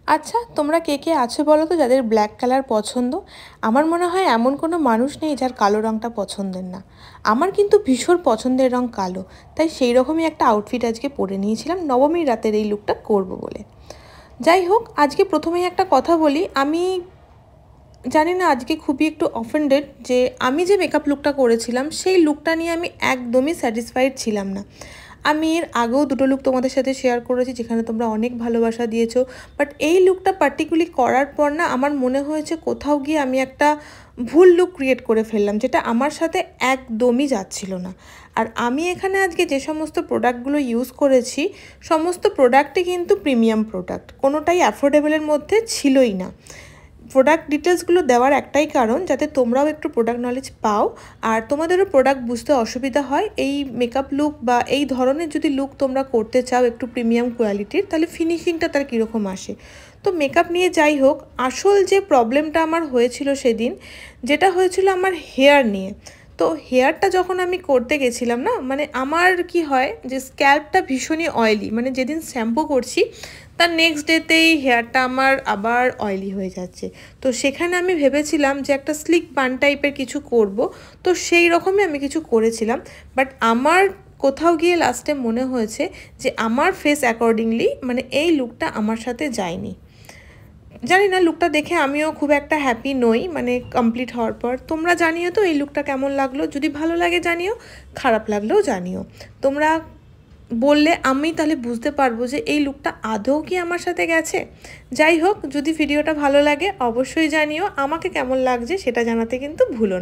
আচ্ছা, তোমরা কে কে আছো বলো তো যাদের ব্ল্যাক কালার পছন্দ? আমার মনে হয় এমন কোনো মানুষ নেই যার কালো রঙটা পছন্দের না। আমার কিন্তু ভীষণ পছন্দের রঙ কালো, তাই সেই রকমই একটা আউটফিট আজকে পরে নিয়েছিলাম নবমীর রাতের এই লুকটা করব বলে। যাই হোক, আজকে প্রথমেই একটা কথা বলি, আমি জানি না আজকে খুবই একটু অফেন্ডেড যে আমি যে মেকআপ লুকটা করেছিলাম সেই লুকটা নিয়ে আমি একদমই স্যাটিসফাইড ছিলাম না। আমি এর আগেও দুটো লুক তোমাদের সাথে শেয়ার করেছি যেখানে তোমরা অনেক ভালোবাসা দিয়েছো, বাট এই লুকটা পার্টিকুলারলি করার পর না আমার মনে হয়েছে কোথাও গিয়ে আমি একটা ভুল লুক ক্রিয়েট করে ফেললাম, যেটা আমার সাথে একদমই যাচ্ছিল না। আর আমি এখানে আজকে যে সমস্ত প্রোডাক্টগুলো ইউজ করেছি সমস্ত প্রোডাক্টই কিন্তু প্রিমিয়াম প্রোডাক্ট, কোনোটাই অ্যাফোর্ডেবলের মধ্যে ছিলই না। প্রোডাক্ট ডিটেলসগুলো দেওয়ার একটাই কারণ যাতে তোমরাও একটু প্রোডাক্ট নলেজ পাও আর তোমাদেরও প্রোডাক্ট বুঝতে অসুবিধা হয়। এই মেকআপ লুক বা এই ধরনের যদি লুক তোমরা করতে চাও একটু প্রিমিয়াম কোয়ালিটির, তাহলে ফিনিশিংটা তার কীরকম আসে। তো মেকআপ নিয়ে যাই হোক, আসল যে প্রবলেমটা আমার হয়েছিল সেদিন, যেটা হয়েছিল আমার হেয়ার নিয়ে। তো হেয়ারটা যখন আমি করতে গেছিলাম না, মানে আমার কি হয় যে স্ক্যাল্পটা ভীষণই অয়েলি, মানে যেদিন শ্যাম্পু করছি তার নেক্সট ডেতেই হেয়ারটা আমার আবার অয়েলি হয়ে যাচ্ছে। তো সেখানে আমি ভেবেছিলাম যে একটা স্লিক বান টাইপের কিছু করব, তো সেই রকমই আমি কিছু করেছিলাম। বাট আমার কোথাও গিয়ে লাস্টে মনে হয়েছে যে আমার ফেস অ্যাকর্ডিংলি মানে এই লুকটা আমার সাথে যায়নি। জানি না, লুকটা দেখে আমিও খুব একটা হ্যাপি নই মানে কমপ্লিট হওয়ার পর। তোমরা জানিও তো এই লুকটা কেমন লাগলো, যদি ভালো লাগে জানিও, খারাপ লাগলেও জানিও। তোমরা বললে আমি তাহলে বুঝতে পারবো যে এই লুকটা আদৌ কি আমার সাথে গেছে। যাই হোক, যদি ভিডিওটা ভালো লাগে অবশ্যই জানিও, আমাকে কেমন লাগছে সেটা জানাতে কিন্তু ভুলো না।